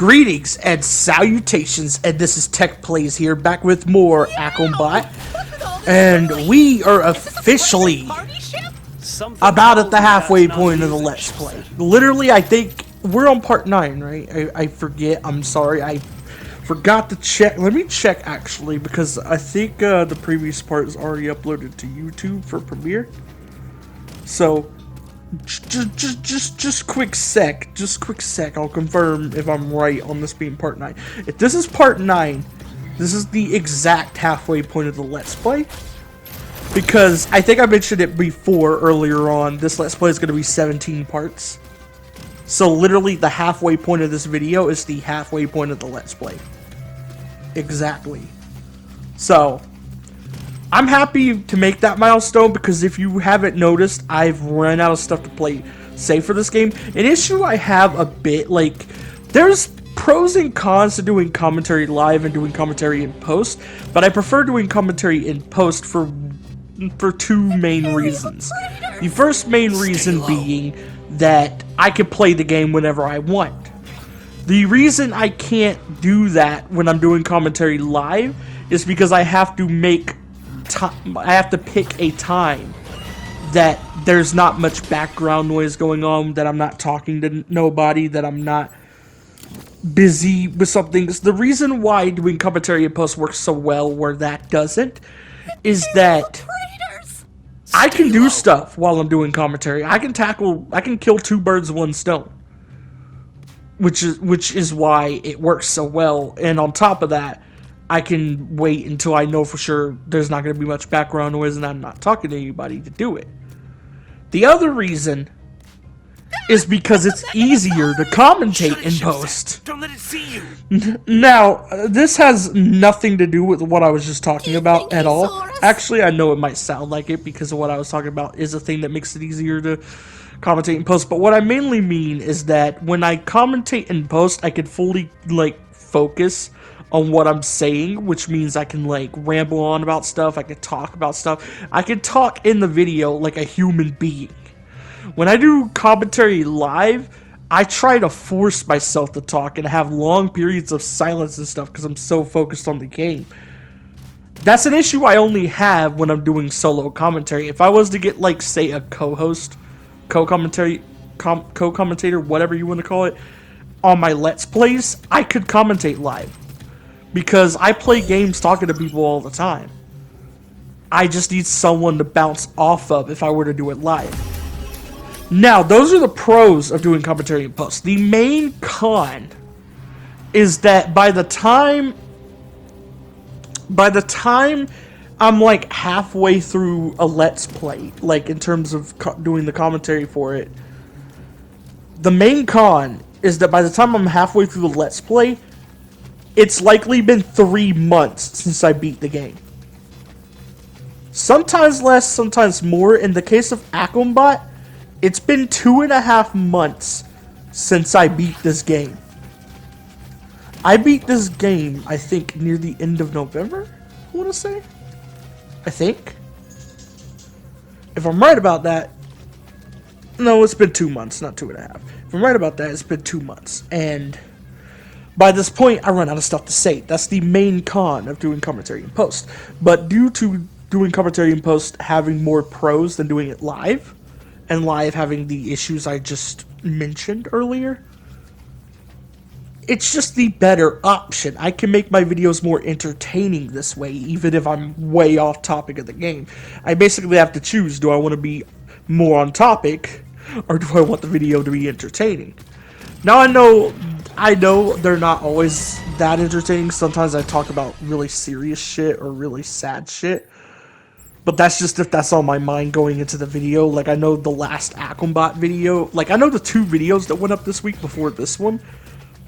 Greetings and salutations, and this is Tech Plays here, back with more Akimbot, and we are officially about at the halfway point of the Let's Play. Literally, I think we're on part 9, right? I forget, I'm sorry, I forgot to check. Let me check, actually, because I think the previous part is already uploaded to YouTube for Premiere. So, just quick sec, I'll confirm if I'm right on this being part 9. If this is part 9, this is the exact halfway point of the Let's Play. Because I think I mentioned it before earlier on, this Let's Play is going to be 17 parts. So literally the halfway point of this video is the halfway point of the Let's Play. Exactly. So, I'm happy to make that milestone because if you haven't noticed, I've run out of stuff to play save for this game. An issue I have a bit, like, there's pros and cons to doing commentary live and doing commentary in post, but I prefer doing commentary in post for two main reasons. The first main reason being that I can play the game whenever I want. The reason I can't do that when I'm doing commentary live is because I have to make I have to pick a time that there's not much background noise going on, that I'm not talking to nobody, that I'm not busy with something. The reason why doing commentary in post works so well where that doesn't is that I can do stuff while I'm doing commentary. I can kill two birds with one stone. Which is why it works so well. And on top of that, I can wait until I know for sure there's not going to be much background noise and I'm not talking to anybody to do it. The other reason is because it's easier to commentate in post. Don't let it see you. Now, this has nothing to do with what I was just talking about at all. Actually, I know it might sound like it because of what I was talking about is a thing that makes it easier to commentate in post. But what I mainly mean is that when I commentate in post, I can fully, like, focus on what I'm saying, which means I can, like, ramble on about stuff, I can talk about stuff, I can talk in the video like a human being. When I do commentary live, I try to force myself to talk and have long periods of silence and stuff because I'm so focused on the game. That's an issue I only have when I'm doing solo commentary. If I was to get, like, say, a co-host, co-commentator, whatever you want to call it, on my Let's Plays, I could commentate live. Because I play games talking to people all the time. I just need someone to bounce off of if I were to do it live. Now, those are the pros of doing commentary in post. The main con is that by the time I'm like halfway through a Let's Play, like in terms of doing the commentary for it, the main con is that by the time I'm halfway through the Let's Play, it's likely been 3 months since I beat the game. Sometimes less, sometimes more. In the case of Akimbot, it's been 2.5 months since I beat this game. I beat this game, I think, near the end of November, I want to say. I think. If I'm right about that, no, it's been 2 months, not 2.5. If I'm right about that, it's been 2 months. And by this point, I run out of stuff to say. That's the main con of doing commentary in post. But due to doing commentary in post having more pros than doing it live, and live having the issues I just mentioned earlier, it's just the better option. I can make my videos more entertaining this way, even if I'm way off topic of the game. I basically have to choose, do I want to be more on topic, or do I want the video to be entertaining? Now I know they're not always that entertaining. Sometimes I talk about really serious shit or really sad shit. But that's just if that's on my mind going into the video. Like, I know the last Akimbot video, like, I know the 2 videos that went up this week before this one.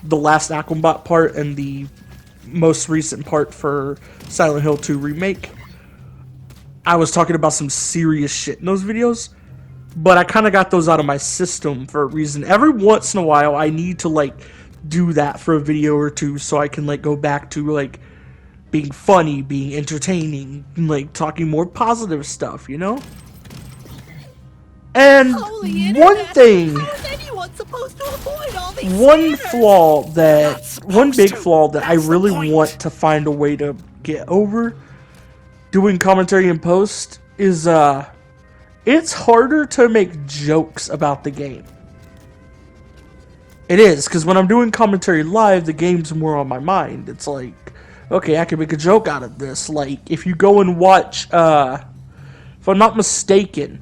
The last Akimbot part and the most recent part for Silent Hill 2 Remake. I was talking about some serious shit in those videos. But I kind of got those out of my system for a reason. Every once in a while, I need to, like, do that for a video or two so I can, like, go back to, like, being funny, being entertaining, like, talking more positive stuff, you know? And one thing supposed to avoid all these One standards. flaw that, one big to. flaw that I That's the really point. want to find a way to get over doing commentary in post is, it's harder to make jokes about the game. It is, because when I'm doing commentary live, the game's more on my mind. It's like, okay, I can make a joke out of this. Like, if you go and watch, if I'm not mistaken,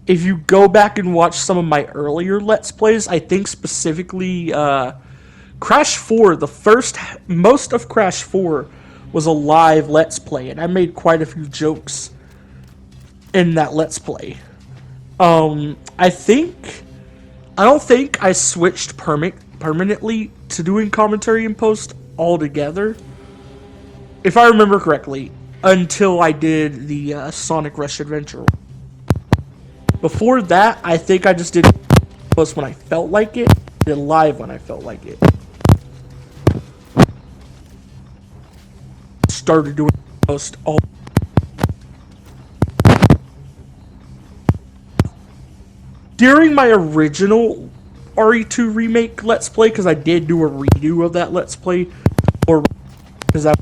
if you go back and watch some of my earlier Let's Plays, I think specifically, Crash 4, most of Crash 4 was a live Let's Play, and I made quite a few jokes in that Let's Play. I don't think I switched permanently to doing commentary in post altogether, if I remember correctly, until I did the Sonic Rush Adventure. Before that, I think I just did post when I felt like it, did live when I felt like it. Started doing post all. During my original RE2 remake Let's Play, because I did do a redo of that Let's Play, or because I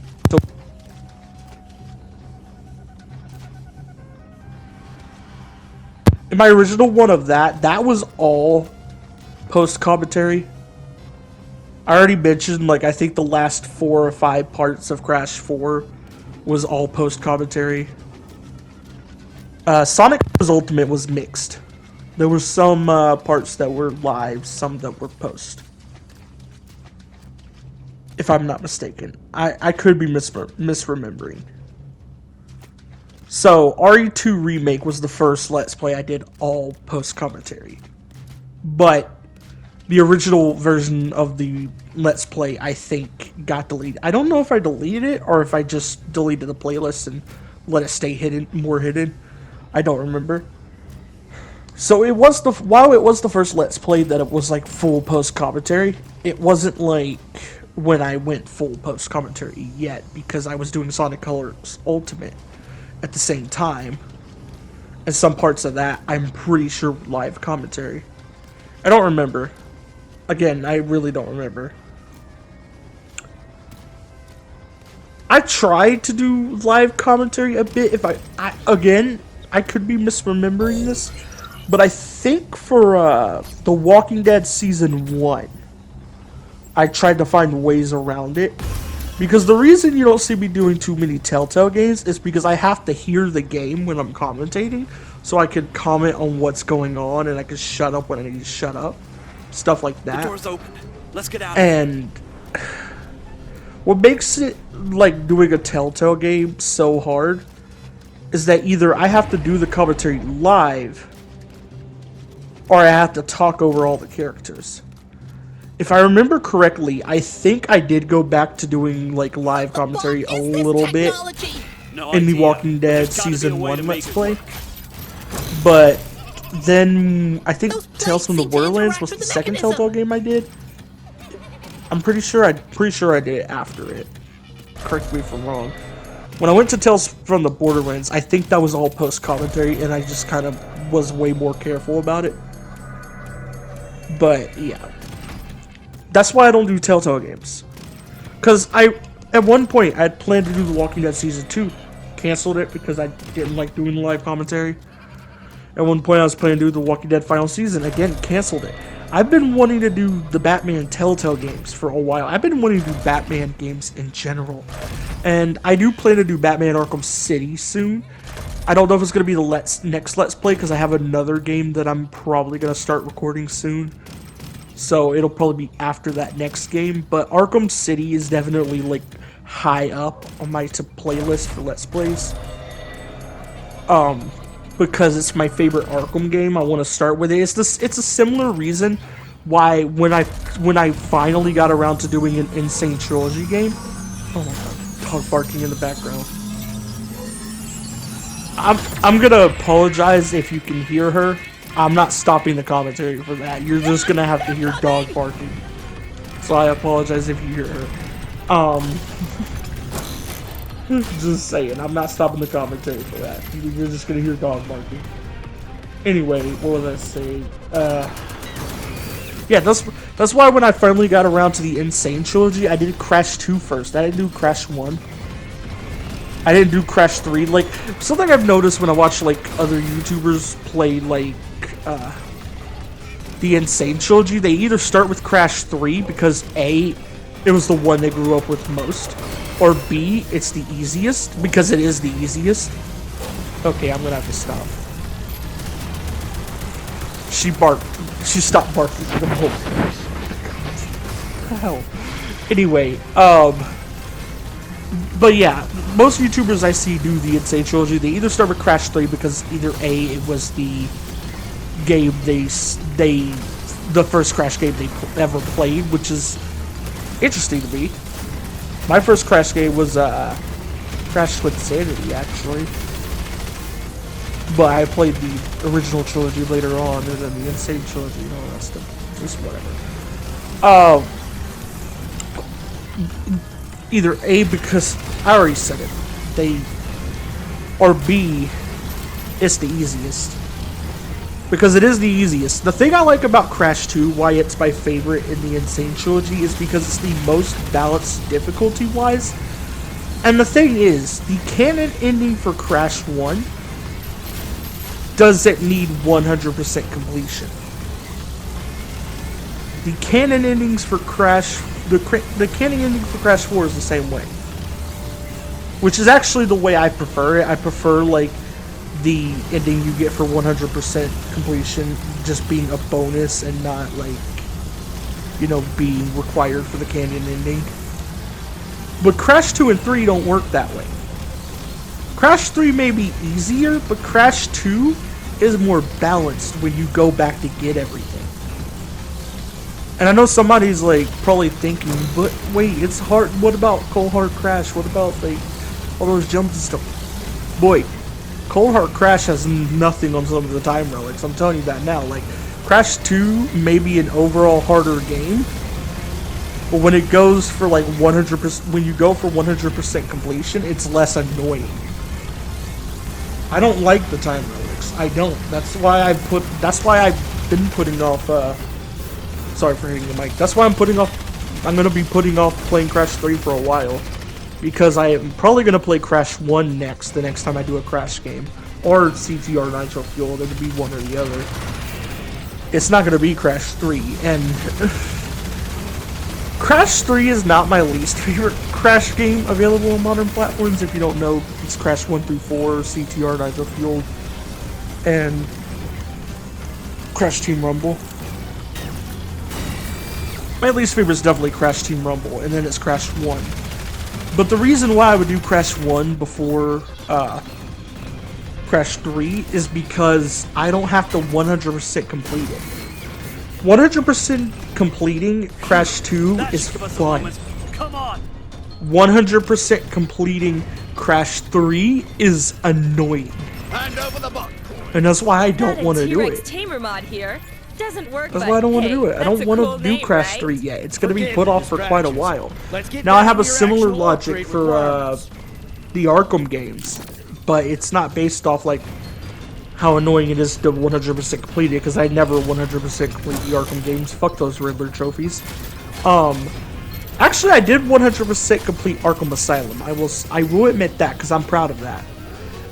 in my original one of that was all post commentary. I already mentioned, like, I think the last 4 or 5 parts of Crash 4 was all post commentary. Sonic Ultimate was mixed. There were some parts that were live, some that were post. If I'm not mistaken. I could be misremembering. So, RE2 Remake was the first Let's Play I did all post-commentary. But the original version of the Let's Play, I think, got deleted. I don't know if I deleted it or if I just deleted the playlist and let it stay hidden, more hidden. I don't remember. So it was while it was the first Let's Play that it was like full post commentary, it wasn't like when I went full post commentary yet, because I was doing Sonic Colors Ultimate at the same time. And some parts of that I'm pretty sure live commentary. I don't remember. Again, I really don't remember. I tried to do live commentary a bit. If again, I could be misremembering this. But I think for The Walking Dead Season 1, I tried to find ways around it. Because the reason you don't see me doing too many Telltale games is because I have to hear the game when I'm commentating. So I could comment on what's going on and I could shut up when I need to shut up. Stuff like that. The door's open. Let's get out. And what makes it like doing a Telltale game so hard is that either I have to do the commentary live, or I have to talk over all the characters. If I remember correctly, I think I did go back to doing like live commentary a little bit in The Walking Dead Season 1 Let's Play. But then I think Tales from the Borderlands was the second Telltale game I did. I'm pretty sure I did it after it. Correct me if I'm wrong. When I went to Tales from the Borderlands, I think that was all post commentary, and I just kind of was way more careful about it. But yeah, that's why I don't do Telltale games. Cause at one point I had planned to do The Walking Dead Season 2, canceled it because I didn't like doing the live commentary. At one point I was planning to do The Walking Dead Final Season, again canceled it. I've been wanting to do the Batman Telltale games for a while. I've been wanting to do Batman games in general, and I do plan to do Batman Arkham City soon. I don't know if it's going to be the next Let's Play, because I have another game that I'm probably going to start recording soon. So it'll probably be after that next game. But Arkham City is definitely like high up on my playlist for Let's Plays. Because it's my favorite Arkham game, I want to start with it. It's a similar reason why when I finally got around to doing an Insane Trilogy game. Oh my god, dog barking in the background. I'm gonna apologize if you can hear her. I'm not stopping the commentary for that. You're just gonna have to hear dog barking. So I apologize if you hear her. Just saying, I'm not stopping the commentary for that. You're just gonna hear dog barking. Anyway, what was I saying? Yeah, that's why when I finally got around to the Insane Trilogy, I did Crash 2 first. I didn't do Crash 1. I didn't do Crash 3. Like, something I've noticed when I watch, like, other YouTubers play, like, the Insane Trilogy, they either start with Crash 3 because A, it was the one they grew up with most, or B, it's the easiest because it is the easiest. Okay, I'm gonna have to stop. She barked. She stopped barking. The whole hell. Anyway, but yeah, most YouTubers I see do the Insane Trilogy. They either start with Crash 3 because either A, it was the game the first Crash game they ever played, which is interesting to me. My first Crash game was Crash Twinsanity, actually. But I played the original trilogy later on, and then the Insane Trilogy and all that stuff. Just whatever. Either A, because I already said it, or B, it's the easiest. Because it is the easiest. The thing I like about Crash 2, why it's my favorite in the Insane Trilogy, is because it's the most balanced difficulty-wise. And the thing is, the canon ending for Crash 1 doesn't need 100% completion. The canon endings for Crash, the canon ending for Crash 4 is the same way. Which is actually the way I prefer it. I prefer, like, the ending you get for 100% completion just being a bonus and not, like, you know, being required for the canon ending. But Crash 2 and 3 don't work that way. Crash 3 may be easier, but Crash 2 is more balanced when you go back to get everything. And I know somebody's, like, probably thinking, but wait, it's hard. What about Cold Hard Crash? What about, like, all those jumps and stuff? Boy, Cold Hard Crash has nothing on some of the time relics. I'm telling you that now. Like, Crash 2 may be an overall harder game, but when it goes for, like, 100%, when you go for 100% completion, it's less annoying. I don't like the time relics. I don't. That's why I've been putting off, sorry for hitting the mic. That's why I'm gonna be putting off playing Crash 3 for a while. Because I am probably gonna play Crash 1 next, the next time I do a Crash game. Or CTR Nitro Fuel, there could be one or the other. It's not gonna be Crash 3, and Crash 3 is not my least favorite Crash game available on modern platforms. If you don't know, it's Crash 1 through 4, CTR Nitro Fuel, and Crash Team Rumble. My least favorite is definitely Crash Team Rumble, and then it's Crash 1. But the reason why I would do Crash 1 before Crash 3 is because I don't have to 100% complete it. 100% completing Crash 2 is fun. Come on. 100% completing Crash 3 is annoying. Hand over the book. And that's why I don't want to do it. Tamer mod here. Doesn't work. That's why I don't want to do it. I don't want to do Crash 3 yet. It's going to be put off for quite a while. Now I have a similar logic for the Arkham games, but it's not based off like how annoying it is to 100% complete it, because I never 100% complete the Arkham games. Fuck those Riddler trophies. Actually, I did 100% complete Arkham Asylum. I will admit that, because I'm proud of that.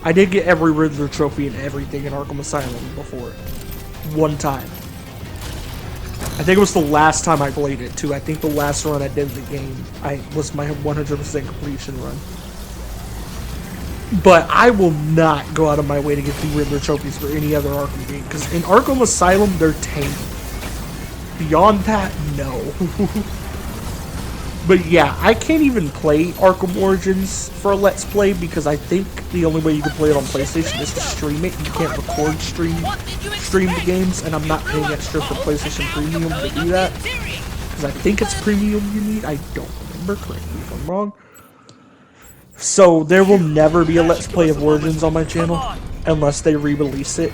I did get every Riddler trophy and everything in Arkham Asylum before. One time. I think it was the last time I played it, too. I think the last run I did in the game was my 100% completion run. But I will not go out of my way to get the Riddler trophies for any other Arkham game, because in Arkham Asylum, they're tame. Beyond that, no. But yeah, I can't even play Arkham Origins for a Let's Play, because I think the only way you can play it on PlayStation is to stream it. You can't record stream the games, and I'm not paying extra for PlayStation Premium to do that. Because I think it's Premium you need. I don't remember. Correct me if I'm wrong. So there will never be a Let's Play of Origins on my channel unless they re-release it.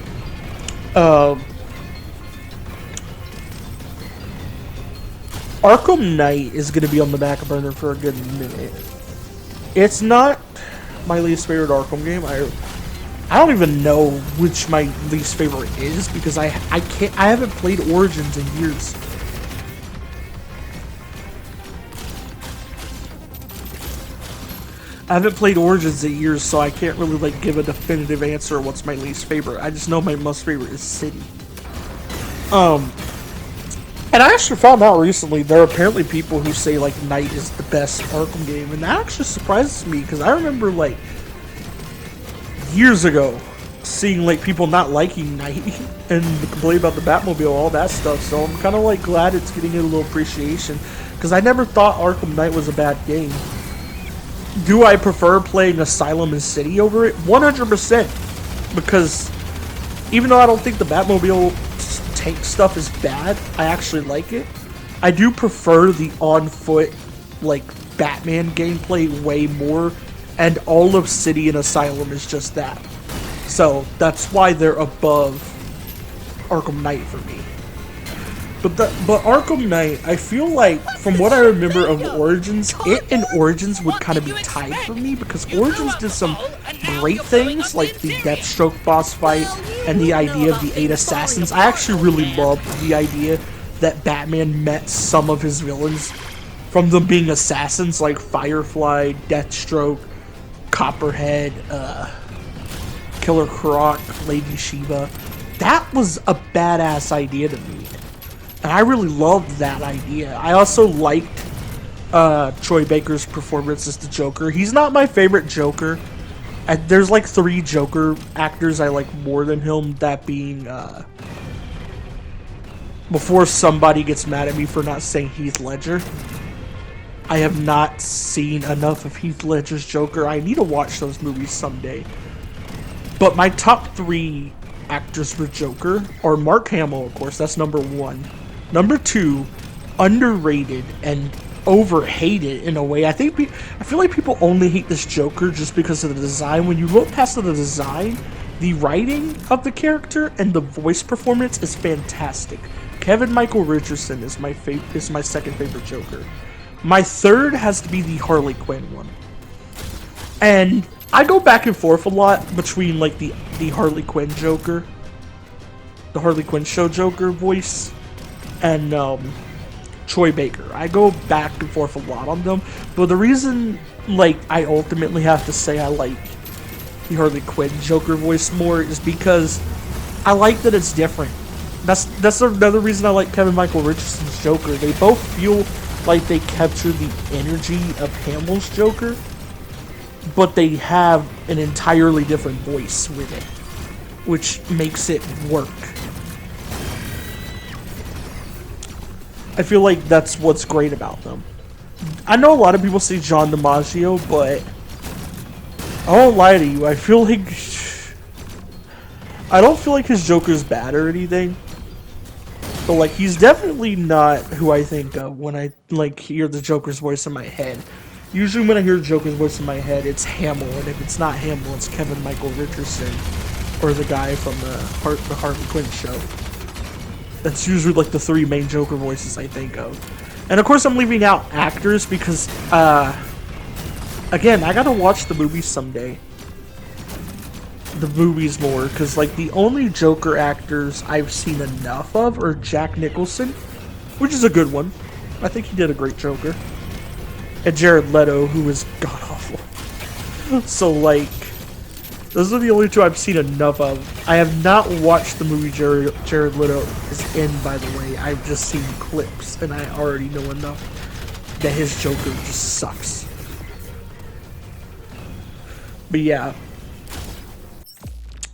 Arkham Knight is going to be on the back burner for a good minute. It's not my least favorite Arkham game. I don't even know which my least favorite is, because I haven't played Origins in years. I haven't played Origins in years, so I can't really like give a definitive answer of what's my least favorite. I just know my most favorite is City. And I actually found out recently there are apparently people who say like Knight is the best Arkham game, and that actually surprises me because I remember like years ago seeing like people not liking Knight and complain about the Batmobile, all that stuff. So I'm kind of like glad it's getting a little appreciation because I never thought Arkham Knight was a bad game. Do I prefer playing Asylum and City over it? 100%. Because even though I don't think the Batmobile tank stuff is bad, I actually like it. I do prefer the on-foot, like, Batman gameplay way more. And all of City and Asylum is just that. So that's why they're above Arkham Knight for me. But Arkham Knight, I feel like, from what I remember of Origins, it and Origins would kind of be tied for me, because Origins did some great things, like the Deathstroke boss fight, and the idea of the 8 assassins. I actually really loved the idea that Batman met some of his villains from them being assassins, like Firefly, Deathstroke, Copperhead, Killer Croc, Lady Shiva. That was a badass idea to me. And I really loved that idea. I also liked Troy Baker's performance as the Joker. He's not my favorite Joker. There's like 3 Joker actors I like more than him, that being, before somebody gets mad at me for not saying Heath Ledger. I have not seen enough of Heath Ledger's Joker. I need to watch those movies someday. But my top 3 actors for Joker are Mark Hamill, of course, that's number 1. Number 2, underrated and overhated in a way. I feel like people only hate this Joker just because of the design. When you look past the design, the writing of the character and the voice performance is fantastic. Kevin Michael Richardson is my second favorite Joker. My third has to be the Harley Quinn one. And I go back and forth a lot between like the Harley Quinn Joker, the Harley Quinn show Joker voice, and Troy Baker. I go back and forth a lot on them, but the reason like I ultimately have to say I like the Harley Quinn Joker voice more is because I like that it's different. That's another reason I like Kevin Michael Richardson's Joker. They both feel like they capture the energy of Hamill's Joker, but they have an entirely different voice with it, which makes it work. I feel like that's what's great about them. I know a lot of people say John DiMaggio, but I won't lie to you, I don't feel like his Joker's bad or anything. But like, he's definitely not who I think of when I like hear the Joker's voice in my head. Usually when I hear Joker's voice in my head, it's Hamill, and if it's not Hamill, it's Kevin Michael Richardson, or the guy from the Harley Quinn show. That's usually like the 3 main Joker voices I think of. And of course I'm leaving out actors because, again, I gotta watch the movies someday. The movies more, because like the only Joker actors I've seen enough of are Jack Nicholson, which is a good one. I think he did a great Joker. And Jared Leto, who is god-awful. So, like, those are the only 2 I've seen enough of. I have not watched the movie Jared Leto is in, by the way. I've just seen clips, and I already know enough that his Joker just sucks. But yeah.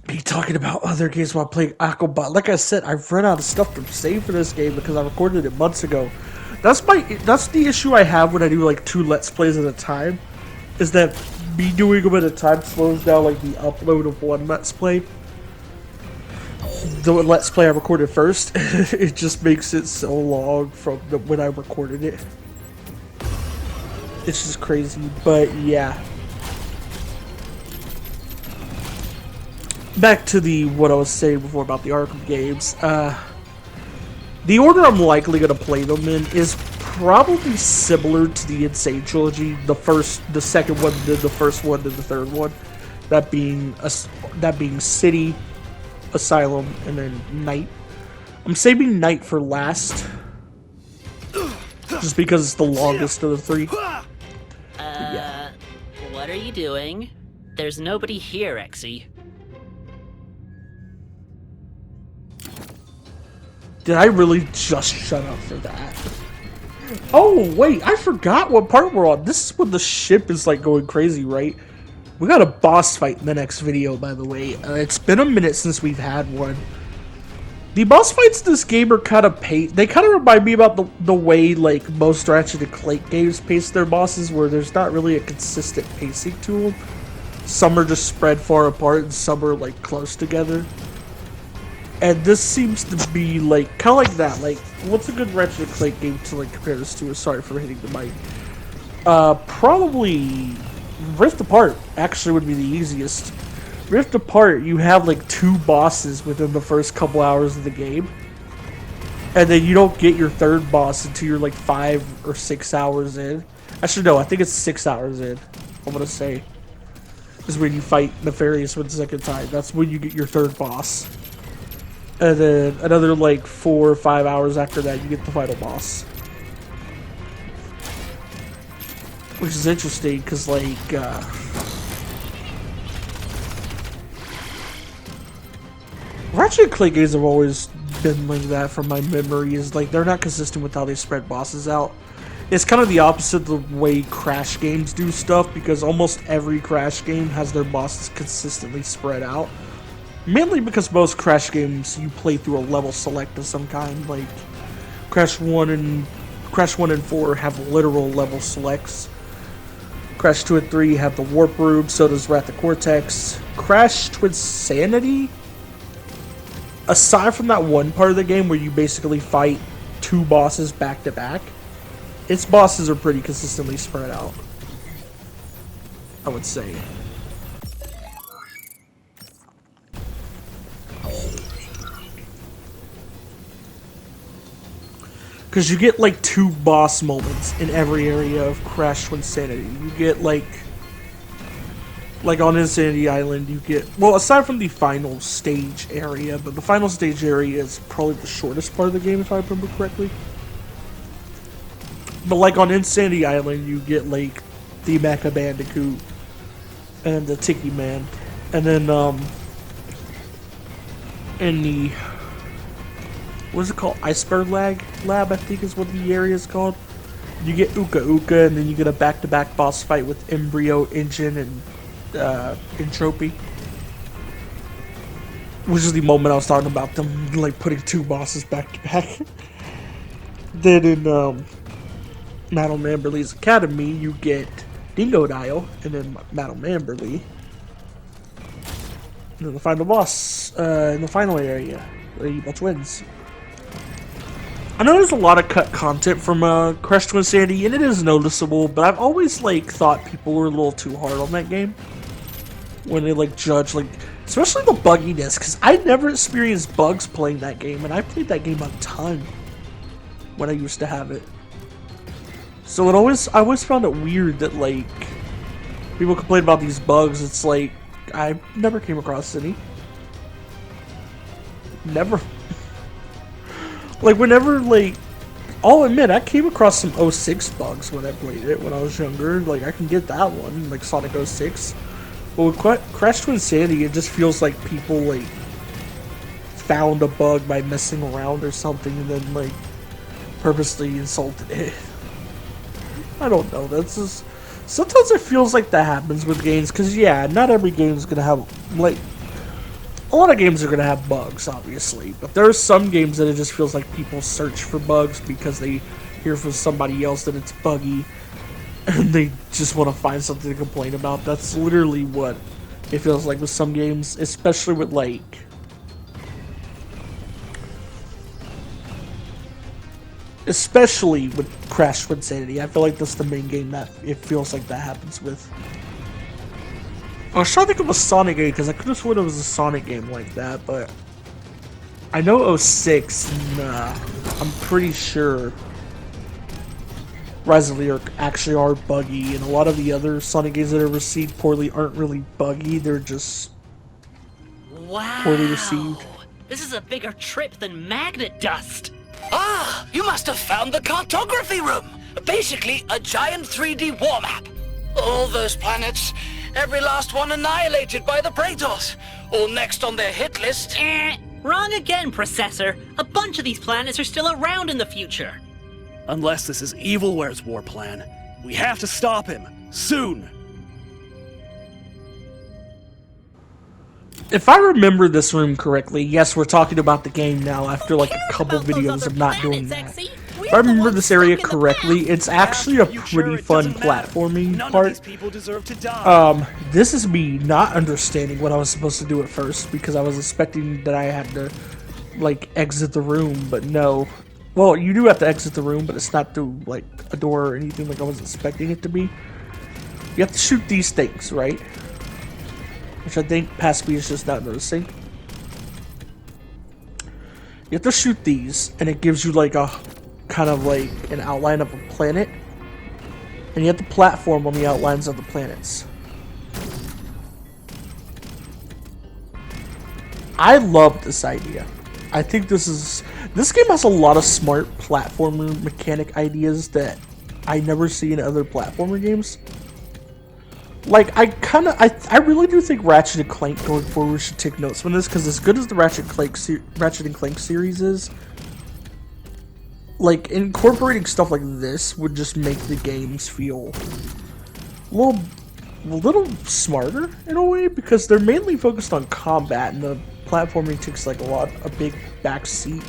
Be talking about other games while playing Akimbot. Like I said, I've run out of stuff to save for this game because I recorded it months ago. That's the issue I have when I do like 2 Let's Plays at a time, is that me doing them at a time slows down like the upload of one Let's Play. The Let's Play I recorded first, it just makes it so long from when I recorded it. It's just crazy, but yeah. Back to what I was saying before about the Arkham games. The order I'm likely going to play them in is probably similar to the Insane Trilogy. The second one, then the first one, then the third one. That being City, Asylum, and then Knight. I'm saving Knight for last, just because it's the longest of the 3. What are you doing? There's nobody here, Exy. Did I really just shut up for that? Oh, wait, I forgot what part we're on. This is when the ship is, like, going crazy, right? We got a boss fight in the next video, by the way. It's been a minute since we've had one. The boss fights in this game are kind of they kind of remind me about the way, like, most Ratchet and Clank games pace their bosses, where there's not really a consistent pacing to them. Some are just spread far apart, and some are, like, close together. And this seems to be, like, kind of like that. Like, what's a good Ratchet and Clank game to, like, compare this to? Sorry for hitting the mic. Probably Rift Apart, actually, would be the easiest. Rift Apart, you have, like, 2 bosses within the first couple hours of the game. And then you don't get your third boss until you're, like, 5 or 6 hours in. Actually, no, I think it's 6 hours in, I'm gonna say. Is when you fight Nefarious for the second time. That's when you get your third boss. And then another, like, 4 or 5 hours after that, you get the final boss. Which is interesting, because, like, Ratchet and Clank games have always been like that from my memory. Is like, they're not consistent with how they spread bosses out. It's kind of the opposite of the way Crash games do stuff, because almost every Crash game has their bosses consistently spread out. Mainly because most Crash games, you play through a level select of some kind. Like, Crash 1 and 4 have literal level selects. Crash 2 and 3 have the Warp Room, so does Wrath of Cortex. Crash Twinsanity, aside from that one part of the game where you basically fight 2 bosses back to back, its bosses are pretty consistently spread out, I would say. Because you get, like, 2 boss moments in every area of Crash Twinsanity. You get, like on Insanity Island, you get... Well, aside from the final stage area, but the final stage area is probably the shortest part of the game, if I remember correctly. But, like, on Insanity Island, you get, like, the Mecha Bandicoot and the Tiki Man. And then, in the... what is it called? Iceberg Lab, I think is what the area is called. You get Uka Uka, and then you get a back-to-back boss fight with Embryo, Engine, and Entropy. Which is the moment I was talking about, them, like, putting 2 bosses back-to-back. Then in Madame Amberley's Academy, you get Dingo Dial, and then Madame Amberley. And then the final boss in the final area, where you twins. I know there's a lot of cut content from Crash Twinsanity, and it is noticeable, but I've always, like, thought people were a little too hard on that game. When they, like, judge, like, especially the bugginess, because I never experienced bugs playing that game, and I played that game a ton when I used to have it. So I always found it weird that, like, people complain about these bugs. It's like, I never came across any. Never. Like, whenever, like, I'll admit, I came across some 06 bugs when I played it when I was younger. Like, I can get that one, like Sonic 06. But with Crash Twinsanity, it just feels like people, like, found a bug by messing around or something and then, like, purposely insulted it. I don't know, that's just... Sometimes it feels like that happens with games, because, yeah, not every game is going to have, like... A lot of games are going to have bugs, obviously, but there are some games that it just feels like people search for bugs because they hear from somebody else that it's buggy, and they just want to find something to complain about. That's literally what it feels like with some games, especially with, like... Especially with Crash Twinsanity. I feel like that's the main game that it feels like that happens with. I was trying to think of a Sonic game, because I could have sworn it was a Sonic game like that, but... I know 06, nah. I'm pretty sure Rise of Lyric actually are buggy, and a lot of the other Sonic games that are received poorly aren't really buggy, they're just... Wow! poorly received. This is a bigger trip than magnet dust! Ah, you must have found the cartography room. Basically, a giant 3D war map. All those planets, Every last one annihilated by the Praetors. All next on their hit list. Wrong again, Processor. A bunch of these planets are still around in the future. Unless this is Evilware's war plan. We have to stop him. Soon! If I remember this room correctly, yes, we're talking about the game now after like a couple videos of not doing that. If I remember this area correctly, it's actually a pretty fun platforming part. This is me not understanding what I was supposed to do at first, because I was expecting that I had to like exit the room, but no. Well, you do have to exit the room, but it's not through like a door or anything like I was expecting it to be. You have to shoot these things, right? Which I think Paspy is just not noticing. You have to shoot these, and it gives you like a kind of like an outline of a planet, and you have to platform on the outlines of the planets. I love this idea. I think this game has a lot of smart platformer mechanic ideas that I never see in other platformer games. Like, I really do think Ratchet & Clank going forward should take notes from this, because as good as the Ratchet & Clank series is, like, incorporating stuff like this would just make the games feel a little smarter in a way, because they're mainly focused on combat, and the platforming takes like a big back seat.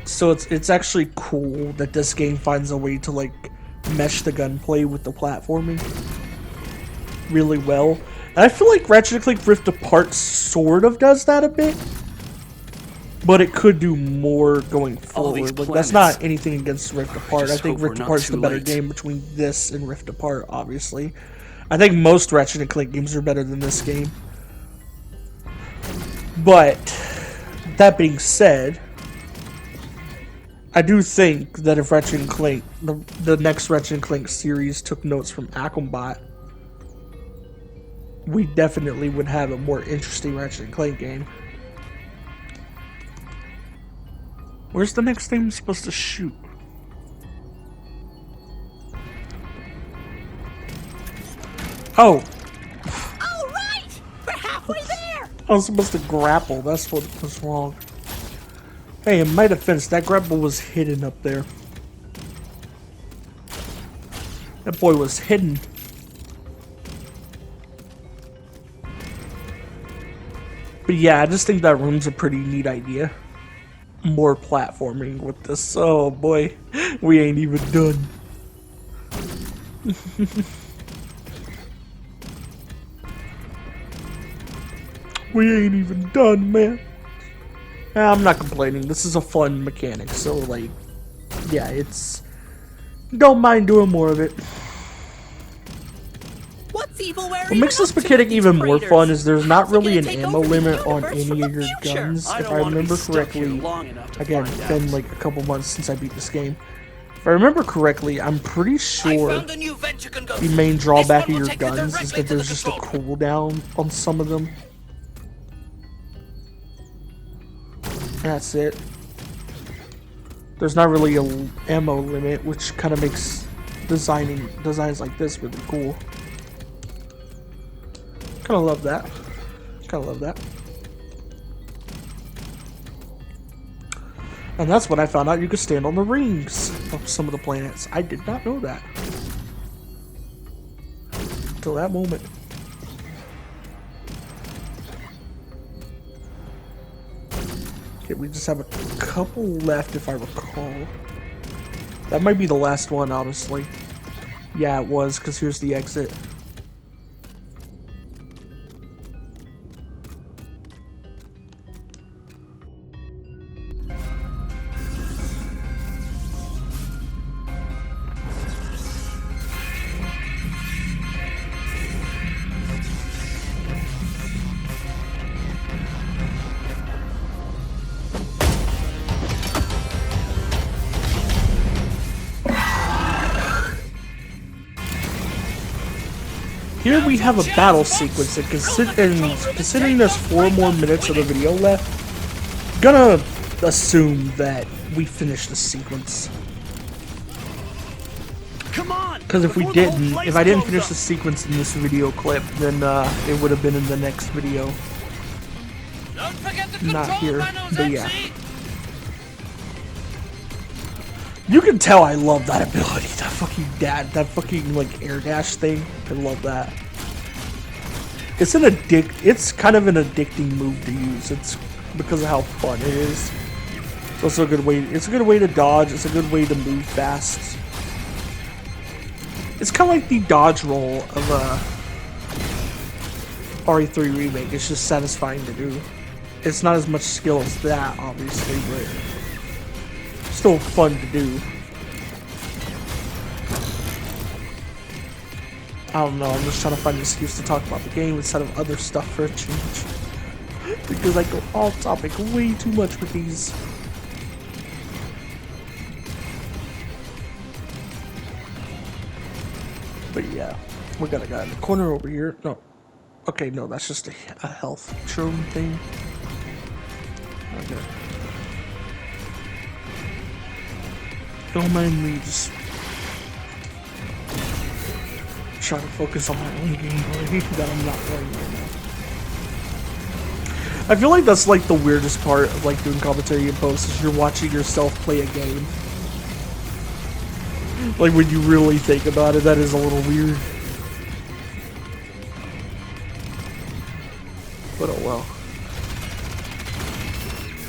So it's actually cool that this game finds a way to like mesh the gunplay with the platforming really well. And I feel like Ratchet & Clank Rift Apart sort of does that a bit, but it could do more going forward. Like, that's not anything against Rift Apart. I think Rift Apart's the better game between this and Rift Apart, obviously. I think most Ratchet & Clank games are better than this game. But, that being said, I do think that if Ratchet & Clank, the next Ratchet & Clank series took notes from Akimbot, we definitely would have a more interesting Ratchet & Clank game. Where's the next thing I'm supposed to shoot? Oh! All right, we're halfway there. I was supposed to grapple. That's what was wrong. Hey, in my defense, that grapple was hidden up there. That boy was hidden. But yeah, I just think that room's a pretty neat idea. More platforming with this. Oh boy, we ain't even done. We ain't even done, man. I'm not complaining. This is a fun mechanic, so like, yeah, it's. Don't mind doing more of it. What's Evilware? What makes this mechanic even more fun is there's not really an ammo limit on any of your guns. If I remember correctly, again, it's been like a couple months since I beat this game. If I remember correctly, I'm pretty sure the main drawback of your guns is that there's just a cooldown on some of them. That's it. There's not really a ammo limit, which kind of makes designs like this really cool. Kind of love that. Kind of love that. And that's when I found out you could stand on the rings of some of the planets. I did not know that until that moment. Okay, we just have a couple left if I recall. That might be the last one, honestly. Yeah, it was, because here's the exit. Here we have a battle sequence, and considering there's 4 more minutes of the video left, I'm gonna assume that we finished the sequence. Come on! Because if we before the whole didn't, place if I didn't blows finish up. the sequence in this video clip, then it would have been in the next video. Don't forget the Not control here, panels, but yeah. MC. You can tell I love that ability. That fucking like air dash thing. I love that. It's kind of an addicting move to use. It's because of how fun it is. It's also a good way. It's a good way to dodge. It's a good way to move fast. It's kind of like the dodge roll of RE3 remake. It's just satisfying to do. It's not as much skill as that, obviously, but still fun to do. I don't know, I'm just trying to find an excuse to talk about the game instead of other stuff for a change. Because I go off topic way too much with these. But yeah, we got a guy in the corner over here. No. Okay, no, that's just a health drone thing. Okay. Don't mind me, just trying to focus on my own gameplay that I'm not playing right now. I feel like that's like the weirdest part of like doing commentary in post is you're watching yourself play a game. Like when you really think about it, that is a little weird. But oh well.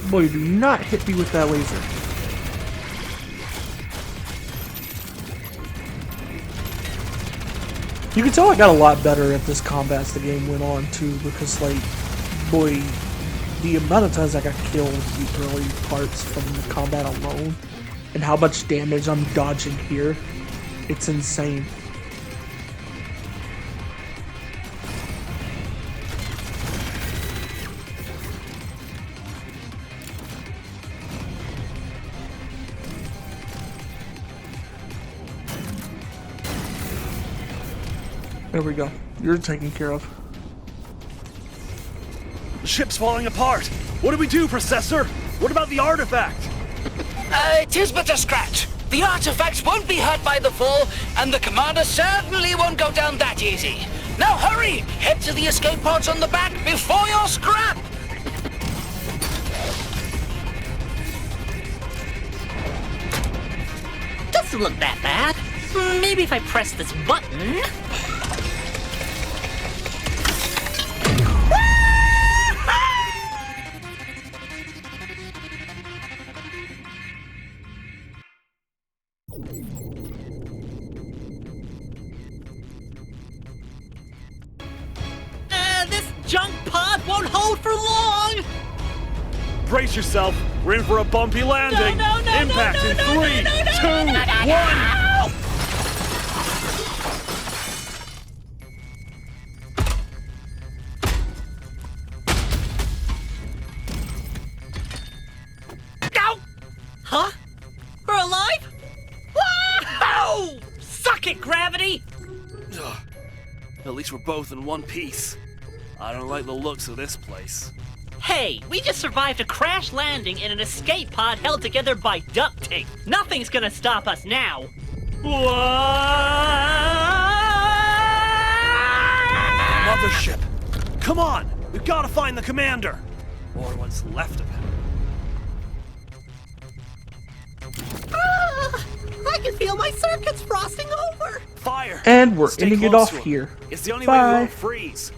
Boy, do not hit me with that laser. You can tell I got a lot better at this combat as the game went on too, because like, boy, the amount of times I got killed in the early parts from the combat alone, and how much damage I'm dodging here, it's insane. There we go. You're taken care of. The ship's falling apart. What do we do, Processor? What about the artifact? It is but a scratch. The artifacts won't be hurt by the fall, and the commander certainly won't go down that easy. Now hurry! Head to the escape pods on the back before you're scrapped! Doesn't look that bad. Maybe if I press this button. This junk pod won't hold for long! Brace yourself. We're in for a bumpy landing. No, no, no, Impact no, in no, no, 3, no, no, 2, no, no, no, 1. Ow! Huh? We're alive? Wow! Suck it, gravity! Ugh. At least we're both in one piece. I don't like the looks of this place. Hey, we just survived a crash landing in an escape pod held together by duct tape. Nothing's gonna stop us now. Mothership. Come on! We've got to find the commander. Or what's left of him. I can feel my circuits frosting over. Fire! And we're Stay ending it close off to him. here. It's the only way we Bye. won't freeze.